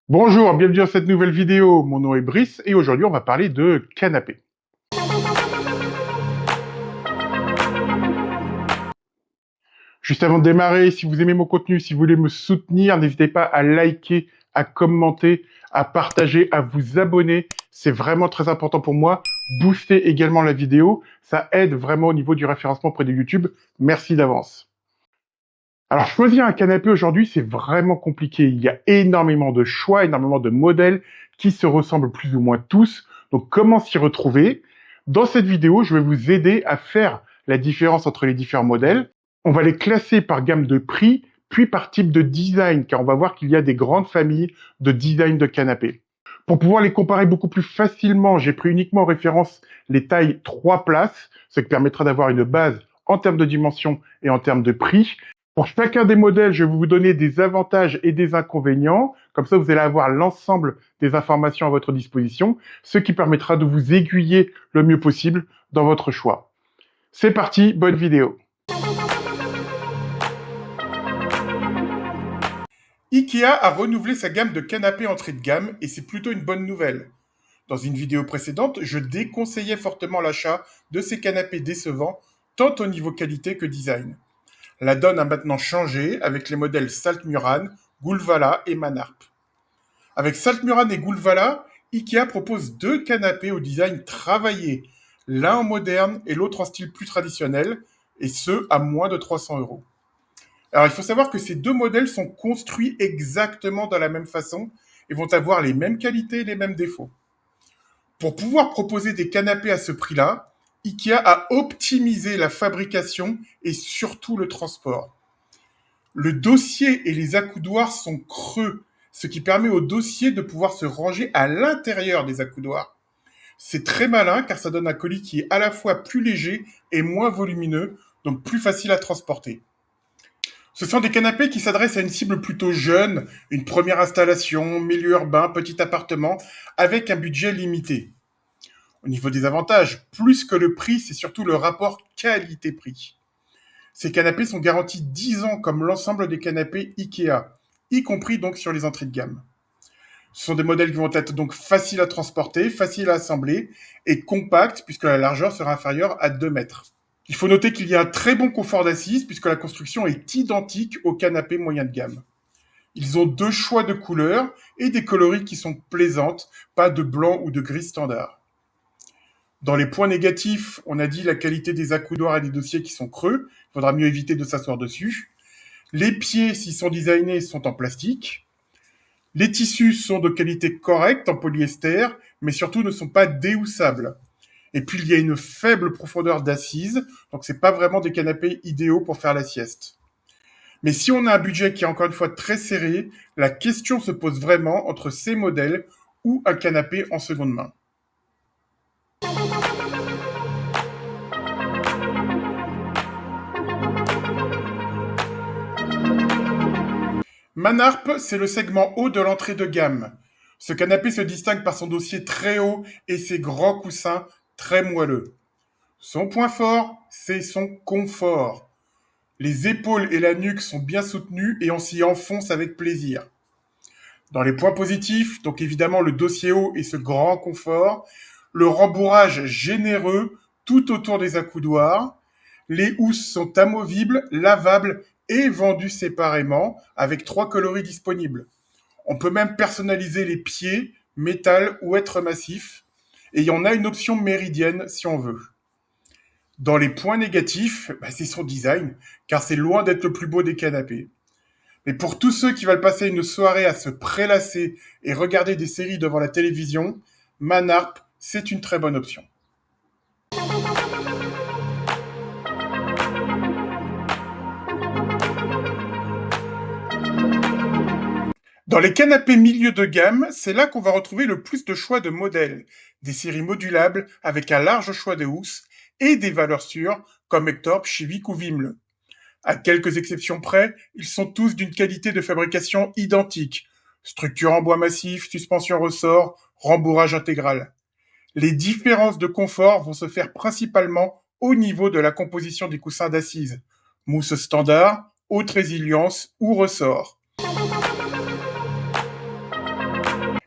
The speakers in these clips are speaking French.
Bonjour, bienvenue dans cette nouvelle vidéo. Mon nom est Brice et aujourd'hui on va parler de canapé. Juste avant de démarrer, si vous aimez mon contenu, si vous voulez me soutenir, n'hésitez pas à liker, à commenter, à partager, à vous abonner. C'est vraiment très important pour moi. Boostez également la vidéo, ça aide vraiment au niveau du référencement auprès de YouTube. Merci d'avance. Alors choisir un canapé aujourd'hui, c'est vraiment compliqué. Il y a énormément de choix, énormément de modèles qui se ressemblent plus ou moins tous. Donc comment s'y retrouver? Dans cette vidéo, je vais vous aider à faire la différence entre les différents modèles. On va les classer par gamme de prix, puis par type de design, car on va voir qu'il y a des grandes familles de design de canapés. Pour pouvoir les comparer beaucoup plus facilement, j'ai pris uniquement en référence les tailles 3 places, ce qui permettra d'avoir une base en termes de dimension et en termes de prix. Pour chacun des modèles, je vais vous donner des avantages et des inconvénients. Comme ça, vous allez avoir l'ensemble des informations à votre disposition, ce qui permettra de vous aiguiller le mieux possible dans votre choix. C'est parti, bonne vidéo. IKEA a renouvelé sa gamme de canapés entrée de gamme et c'est plutôt une bonne nouvelle. Dans une vidéo précédente, je déconseillais fortement l'achat de ces canapés décevants, tant au niveau qualité que design. La donne a maintenant changé avec les modèles Saltmuran, Gulvala et Manarp. Avec Saltmuran et Gulvala, IKEA propose deux canapés au design travaillé, l'un en moderne et l'autre en style plus traditionnel, et ce à moins de 300 euros. Alors il faut savoir que ces deux modèles sont construits exactement de la même façon et vont avoir les mêmes qualités et les mêmes défauts. Pour pouvoir proposer des canapés à ce prix-là, IKEA a optimisé la fabrication et surtout le transport. Le dossier et les accoudoirs sont creux, ce qui permet au dossier de pouvoir se ranger à l'intérieur des accoudoirs. C'est très malin car ça donne un colis qui est à la fois plus léger et moins volumineux, donc plus facile à transporter. Ce sont des canapés qui s'adressent à une cible plutôt jeune, une première installation, milieu urbain, petit appartement, avec un budget limité. Au niveau des avantages, plus que le prix, c'est surtout le rapport qualité-prix. Ces canapés sont garantis 10 ans comme l'ensemble des canapés IKEA, y compris donc sur les entrées de gamme. Ce sont des modèles qui vont être donc faciles à transporter, faciles à assembler et compacts puisque la largeur sera inférieure à 2 mètres. Il faut noter qu'il y a un très bon confort d'assise puisque la construction est identique aux canapés moyen de gamme. Ils ont deux choix de couleurs et des coloris qui sont plaisantes, pas de blanc ou de gris standard. Dans les points négatifs, on a dit la qualité des accoudoirs et des dossiers qui sont creux. Il faudra mieux éviter de s'asseoir dessus. Les pieds, s'ils sont designés, sont en plastique. Les tissus sont de qualité correcte, en polyester, mais surtout ne sont pas déhoussables. Et puis, il y a une faible profondeur d'assise, donc c'est pas vraiment des canapés idéaux pour faire la sieste. Mais si on a un budget qui est encore une fois très serré, la question se pose vraiment entre ces modèles ou un canapé en seconde main. Manarp, c'est le segment haut de l'entrée de gamme. Ce canapé se distingue par son dossier très haut et ses grands coussins très moelleux. Son point fort, c'est son confort. Les épaules et la nuque sont bien soutenues et on s'y enfonce avec plaisir. Dans les points positifs, donc évidemment le dossier haut et ce grand confort, le rembourrage généreux tout autour des accoudoirs, les housses sont amovibles, lavables et vendues séparément avec 3 coloris disponibles. On peut même personnaliser les pieds, métal ou être massif, et il y en a une option méridienne si on veut. Dans les points négatifs, c'est son design, car c'est loin d'être le plus beau des canapés. Mais pour tous ceux qui veulent passer une soirée à se prélasser et regarder des séries devant la télévision, Manarp, c'est une très bonne option. Dans les canapés milieu de gamme, c'est là qu'on va retrouver le plus de choix de modèles, des séries modulables avec un large choix de housses et des valeurs sûres comme Ektorp, Chivik ou Vimle. À quelques exceptions près, ils sont tous d'une qualité de fabrication identique. Structure en bois massif, suspension ressort, rembourrage intégral. Les différences de confort vont se faire principalement au niveau de la composition des coussins d'assise. Mousse standard, haute résilience ou ressort.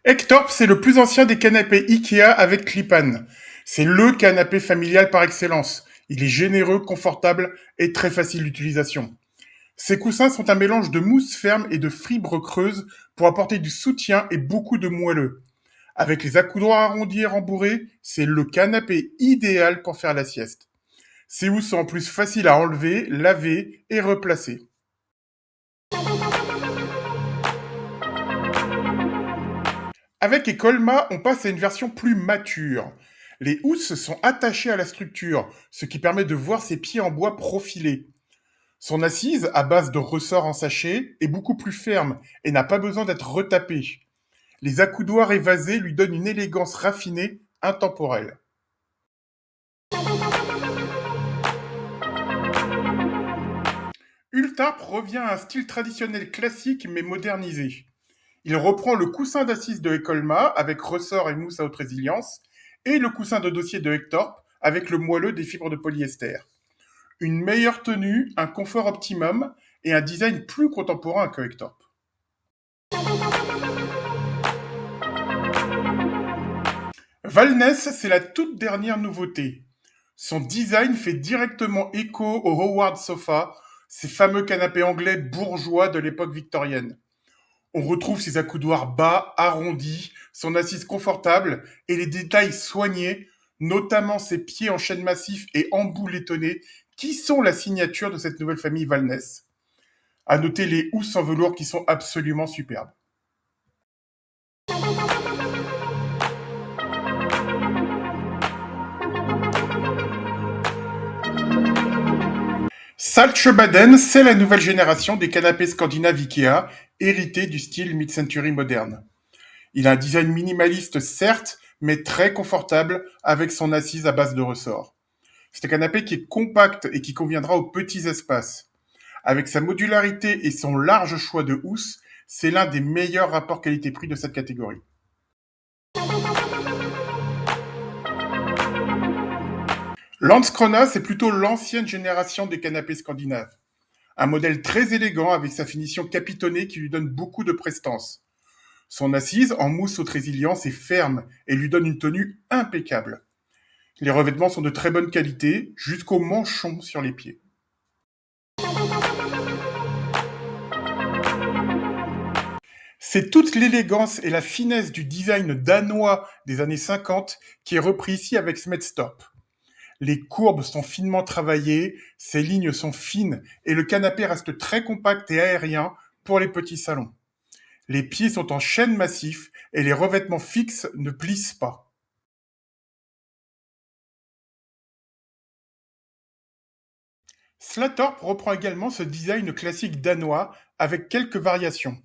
Ektorp, c'est le plus ancien des canapés Ikea avec Klipan. C'est le canapé familial par excellence. Il est généreux, confortable et très facile d'utilisation. Ces coussins sont un mélange de mousse ferme et de fibres creuses pour apporter du soutien et beaucoup de moelleux. Avec les accoudoirs arrondis et rembourrés, c'est le canapé idéal pour faire la sieste. Ces housses sont en plus faciles à enlever, laver et replacer. Avec Ecolma, on passe à une version plus mature. Les housses sont attachées à la structure, ce qui permet de voir ses pieds en bois profilés. Son assise, à base de ressorts en sachet, est beaucoup plus ferme et n'a pas besoin d'être retapée. Les accoudoirs évasés lui donnent une élégance raffinée, intemporelle. Ultarp revient à un style traditionnel classique mais modernisé. Il reprend le coussin d'assise de Ecolma avec ressort et mousse à haute résilience et le coussin de dossier de Hectorp avec le moelleux des fibres de polyester. Une meilleure tenue, un confort optimum et un design plus contemporain que Hectorp. Valness, c'est la toute dernière nouveauté. Son design fait directement écho au Howard Sofa, ces fameux canapés anglais bourgeois de l'époque victorienne. On retrouve ses accoudoirs bas, arrondis, son assise confortable et les détails soignés, notamment ses pieds en chêne massif et embouts létonnés, qui sont la signature de cette nouvelle famille Valness. À noter les housses en velours qui sont absolument superbes. Saltsjöbaden, c'est la nouvelle génération des canapés scandinaves Ikea, hérités du style mid-century moderne. Il a un design minimaliste certes, mais très confortable avec son assise à base de ressort. C'est un canapé qui est compact et qui conviendra aux petits espaces. Avec sa modularité et son large choix de housses, c'est l'un des meilleurs rapports qualité-prix de cette catégorie. Landskrona, c'est plutôt l'ancienne génération des canapés scandinaves. Un modèle très élégant avec sa finition capitonnée qui lui donne beaucoup de prestance. Son assise en mousse haute résilience est ferme et lui donne une tenue impeccable. Les revêtements sont de très bonne qualité, jusqu'au manchon sur les pieds. C'est toute l'élégance et la finesse du design danois des années 50 qui est repris ici avec Smedstop. Les courbes sont finement travaillées, ses lignes sont fines et le canapé reste très compact et aérien pour les petits salons. Les pieds sont en chêne massif et les revêtements fixes ne plissent pas. Slatorp reprend également ce design classique danois avec quelques variations.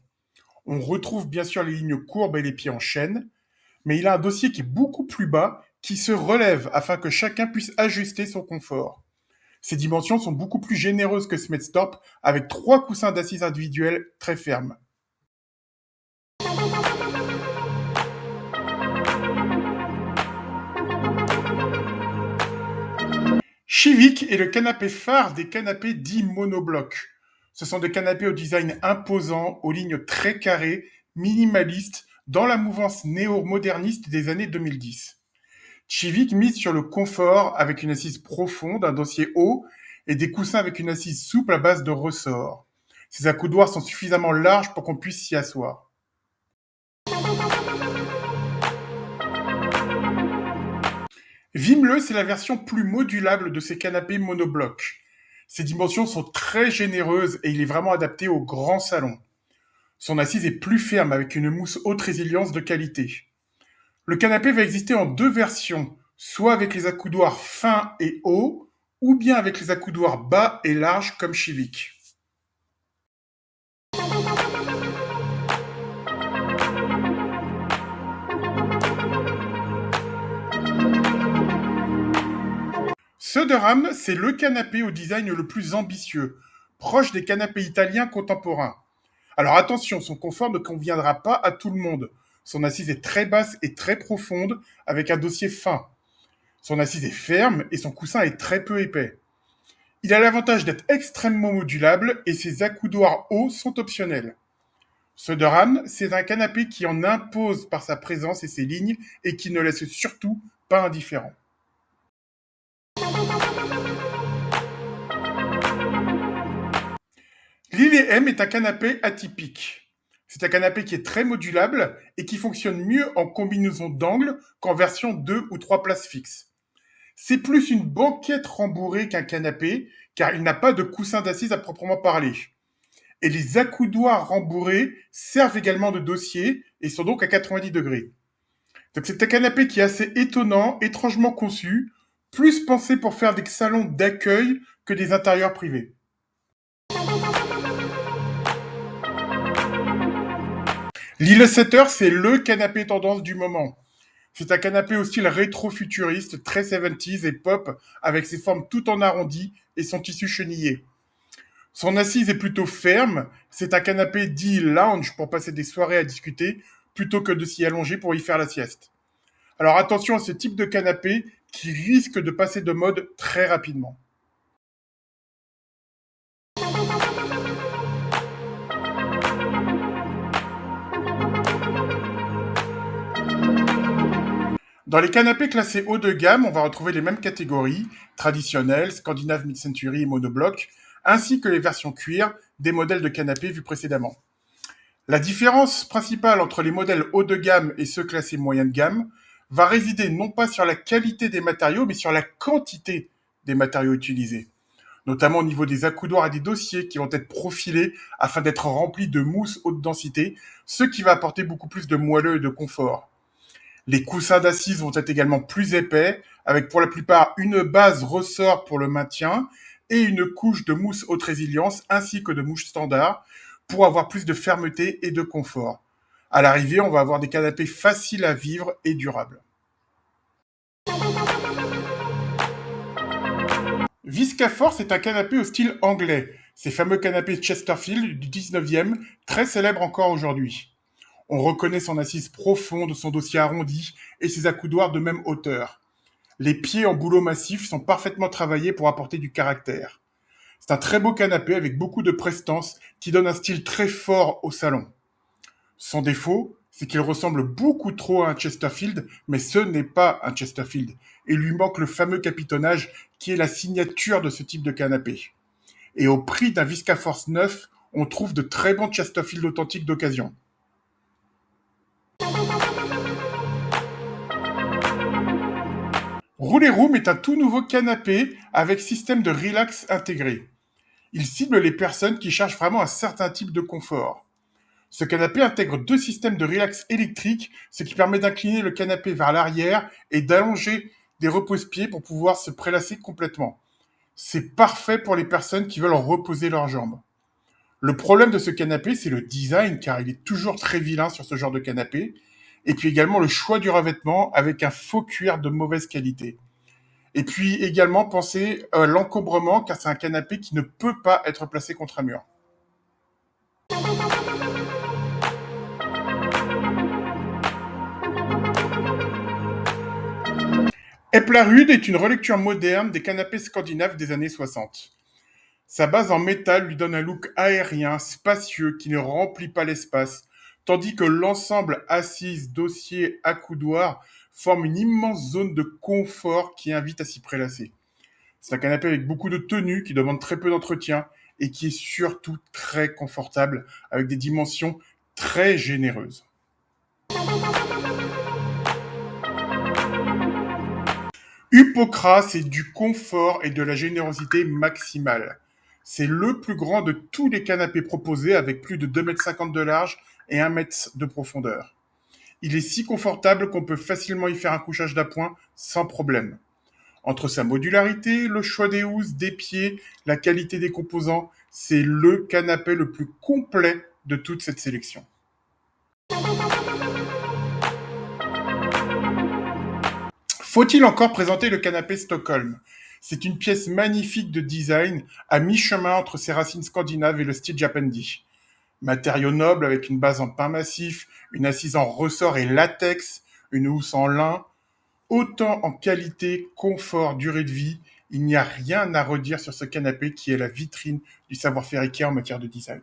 On retrouve bien sûr les lignes courbes et les pieds en chêne, mais il a un dossier qui est beaucoup plus bas, qui se relève afin que chacun puisse ajuster son confort. Ses dimensions sont beaucoup plus généreuses que Smedstop, avec 3 coussins d'assises individuels très fermes. Chivik est le canapé phare des canapés dits monoblocs. Ce sont des canapés au design imposant, aux lignes très carrées, minimalistes, dans la mouvance néo-moderniste des années 2010. Chivik mise sur le confort avec une assise profonde, un dossier haut et des coussins avec une assise souple à base de ressorts. Ces accoudoirs sont suffisamment larges pour qu'on puisse s'y asseoir. Vimle, c'est la version plus modulable de ces canapés monoblocs. Ses dimensions sont très généreuses et il est vraiment adapté au grand salon. Son assise est plus ferme avec une mousse haute résilience de qualité. Le canapé va exister en 2 versions, soit avec les accoudoirs fins et hauts, ou bien avec les accoudoirs bas et larges comme Chivik. Söderhamn, c'est le canapé au design le plus ambitieux, proche des canapés italiens contemporains. Alors attention, son confort ne conviendra pas à tout le monde. Son assise est très basse et très profonde, avec un dossier fin. Son assise est ferme et son coussin est très peu épais. Il a l'avantage d'être extrêmement modulable et ses accoudoirs hauts sont optionnels. Söderhamn, c'est un canapé qui en impose par sa présence et ses lignes et qui ne laisse surtout pas indifférent. Lily M est un canapé atypique. C'est un canapé qui est très modulable et qui fonctionne mieux en combinaison d'angles qu'en version 2 ou 3 places fixes. C'est plus une banquette rembourrée qu'un canapé, car il n'a pas de coussin d'assises à proprement parler. Et les accoudoirs rembourrés servent également de dossier et sont donc à 90 degrés. Donc c'est un canapé qui est assez étonnant, étrangement conçu, plus pensé pour faire des salons d'accueil que des intérieurs privés. L'Ile 7 c'est le canapé tendance du moment. C'est un canapé au style rétro-futuriste, très 70s et pop, avec ses formes tout en arrondi et son tissu chenillé. Son assise est plutôt ferme, c'est un canapé dit lounge pour passer des soirées à discuter, plutôt que de s'y allonger pour y faire la sieste. Alors attention à ce type de canapé qui risque de passer de mode très rapidement. Dans les canapés classés haut de gamme, on va retrouver les mêmes catégories, traditionnelles, Scandinave Mid-Century et monobloc, ainsi que les versions cuir des modèles de canapés vus précédemment. La différence principale entre les modèles haut de gamme et ceux classés moyen de gamme va résider non pas sur la qualité des matériaux, mais sur la quantité des matériaux utilisés, notamment au niveau des accoudoirs et des dossiers qui vont être profilés afin d'être remplis de mousse haute densité, ce qui va apporter beaucoup plus de moelleux et de confort. Les coussins d'assises vont être également plus épais, avec pour la plupart une base ressort pour le maintien et une couche de mousse haute résilience ainsi que de mousse standard pour avoir plus de fermeté et de confort. À l'arrivée, on va avoir des canapés faciles à vivre et durables. Viscafort, c'est un canapé au style anglais. Ces fameux canapés Chesterfield du 19e, très célèbres encore aujourd'hui. On reconnaît son assise profonde, son dossier arrondi et ses accoudoirs de même hauteur. Les pieds en bouleau massif sont parfaitement travaillés pour apporter du caractère. C'est un très beau canapé avec beaucoup de prestance qui donne un style très fort au salon. Son défaut, c'est qu'il ressemble beaucoup trop à un Chesterfield, mais ce n'est pas un Chesterfield. Il lui manque le fameux capitonnage qui est la signature de ce type de canapé. Et au prix d'un Viscaforce neuf, on trouve de très bons Chesterfield authentiques d'occasion. Roulé Room est un tout nouveau canapé avec système de relax intégré. Il cible les personnes qui cherchent vraiment un certain type de confort. Ce canapé intègre deux systèmes de relax électriques, ce qui permet d'incliner le canapé vers l'arrière et d'allonger des repose-pieds pour pouvoir se prélasser complètement. C'est parfait pour les personnes qui veulent reposer leurs jambes. Le problème de ce canapé, c'est le design, car il est toujours très vilain sur ce genre de canapé, et puis également le choix du revêtement avec un faux cuir de mauvaise qualité. Et puis également penser à l'encombrement, car c'est un canapé qui ne peut pas être placé contre un mur. Eplarud est une relecture moderne des canapés scandinaves des années 60. Sa base en métal lui donne un look aérien, spacieux, qui ne remplit pas l'espace, tandis que l'ensemble assise, dossier, accoudoir forme une immense zone de confort qui invite à s'y prélasser. C'est un canapé avec beaucoup de tenue, qui demande très peu d'entretien et qui est surtout très confortable, avec des dimensions très généreuses. Hypocras, c'est du confort et de la générosité maximale. C'est le plus grand de tous les canapés proposés avec plus de 2,50 m de large et 1 m de profondeur. Il est si confortable qu'on peut facilement y faire un couchage d'appoint sans problème. Entre sa modularité, le choix des housses, des pieds, la qualité des composants, c'est le canapé le plus complet de toute cette sélection. Faut-il encore présenter le canapé Stockholm? C'est une pièce magnifique de design, à mi-chemin entre ses racines scandinaves et le style japandi. Matériau noble avec une base en pin massif, une assise en ressort et latex, une housse en lin. Autant en qualité, confort, durée de vie, il n'y a rien à redire sur ce canapé qui est la vitrine du savoir-faire IKEA en matière de design.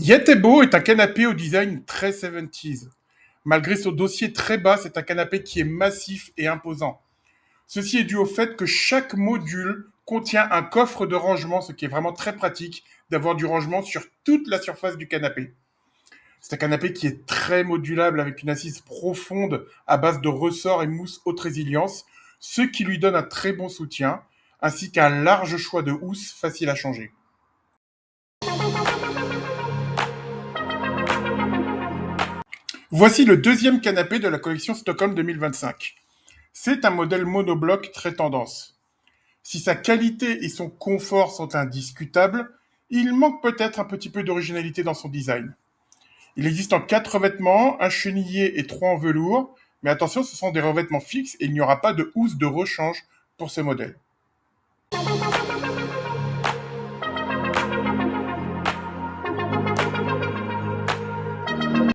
Yetebo est un canapé au design très 70s. Malgré son dossier très bas, c'est un canapé qui est massif et imposant. Ceci est dû au fait que chaque module contient un coffre de rangement, ce qui est vraiment très pratique d'avoir du rangement sur toute la surface du canapé. C'est un canapé qui est très modulable avec une assise profonde à base de ressorts et mousse haute résilience, ce qui lui donne un très bon soutien, ainsi qu'un large choix de housses faciles à changer. Voici le deuxième canapé de la collection Stockholm 2025. C'est un modèle monobloc très tendance. Si sa qualité et son confort sont indiscutables, il manque peut-être un petit peu d'originalité dans son design. Il existe en 4 revêtements, un chenillé et 3 en velours, mais attention, ce sont des revêtements fixes et il n'y aura pas de housse de rechange pour ce modèle.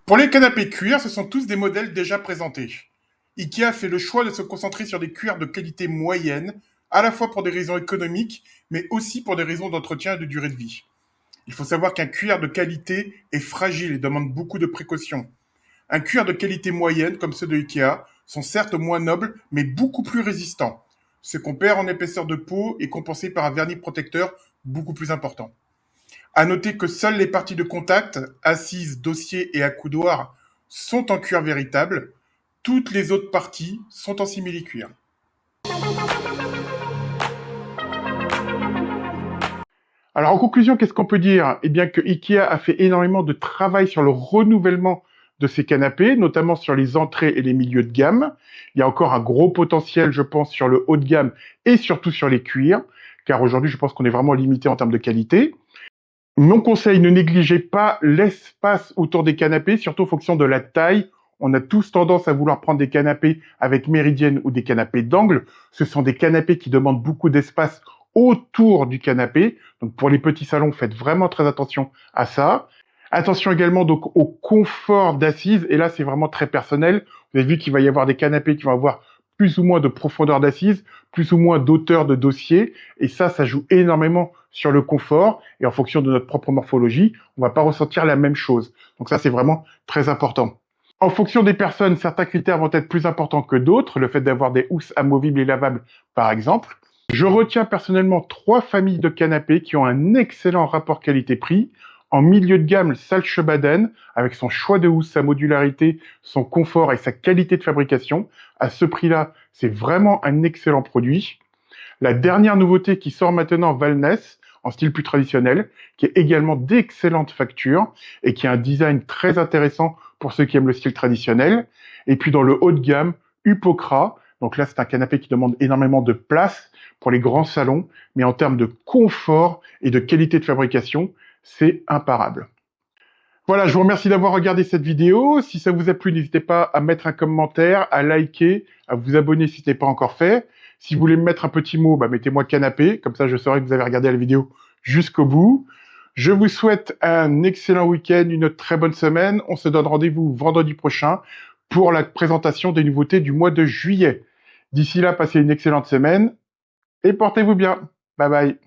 Pour les canapés cuir, ce sont tous des modèles déjà présentés. IKEA fait le choix de se concentrer sur des cuirs de qualité moyenne, à la fois pour des raisons économiques, mais aussi pour des raisons d'entretien et de durée de vie. Il faut savoir qu'un cuir de qualité est fragile et demande beaucoup de précautions. Un cuir de qualité moyenne, comme ceux de Ikea, sont certes moins nobles, mais beaucoup plus résistants. Ce qu'on perd en épaisseur de peau est compensé par un vernis protecteur beaucoup plus important. À noter que seules les parties de contact, assises, dossier et accoudoir, sont en cuir véritable. Toutes les autres parties sont en simili-cuir. Alors en conclusion, qu'est-ce qu'on peut dire? Eh bien que IKEA a fait énormément de travail sur le renouvellement de ces canapés, notamment sur les entrées et les milieux de gamme. Il y a encore un gros potentiel, je pense, sur le haut de gamme et surtout sur les cuirs, car aujourd'hui, je pense qu'on est vraiment limité en termes de qualité. Mon conseil, ne négligez pas l'espace autour des canapés, surtout en fonction de la taille. On a tous tendance à vouloir prendre des canapés avec méridienne ou des canapés d'angle. Ce sont des canapés qui demandent beaucoup d'espace autour du canapé. Donc pour les petits salons, faites vraiment très attention à ça. Attention également donc au confort d'assise. Et là, c'est vraiment très personnel. Vous avez vu qu'il va y avoir des canapés qui vont avoir plus ou moins de profondeur d'assise, plus ou moins d'auteur de dossier. Et ça joue énormément sur le confort. Et en fonction de notre propre morphologie, on va pas ressentir la même chose. Donc ça, c'est vraiment très important. En fonction des personnes, certains critères vont être plus importants que d'autres. Le fait d'avoir des housses amovibles et lavables, par exemple. Je retiens personnellement 3 familles de canapés qui ont un excellent rapport qualité-prix. En milieu de gamme, le Saltsjöbaden, avec son choix de housse, sa modularité, son confort et sa qualité de fabrication. À ce prix-là, c'est vraiment un excellent produit. La dernière nouveauté qui sort maintenant, Valness, en style plus traditionnel, qui est également d'excellente facture et qui a un design très intéressant pour ceux qui aiment le style traditionnel. Et puis dans le haut de gamme, Upokra. Donc là, c'est un canapé qui demande énormément de place pour les grands salons, mais en termes de confort et de qualité de fabrication, c'est imparable. Voilà, je vous remercie d'avoir regardé cette vidéo. Si ça vous a plu, n'hésitez pas à mettre un commentaire, à liker, à vous abonner si ce n'est pas encore fait. Si vous voulez me mettre un petit mot, mettez-moi canapé, comme ça je saurai que vous avez regardé la vidéo jusqu'au bout. Je vous souhaite un excellent week-end, une très bonne semaine. On se donne rendez-vous vendredi prochain pour la présentation des nouveautés du mois de juillet. D'ici là, passez une excellente semaine et portez-vous bien. Bye bye.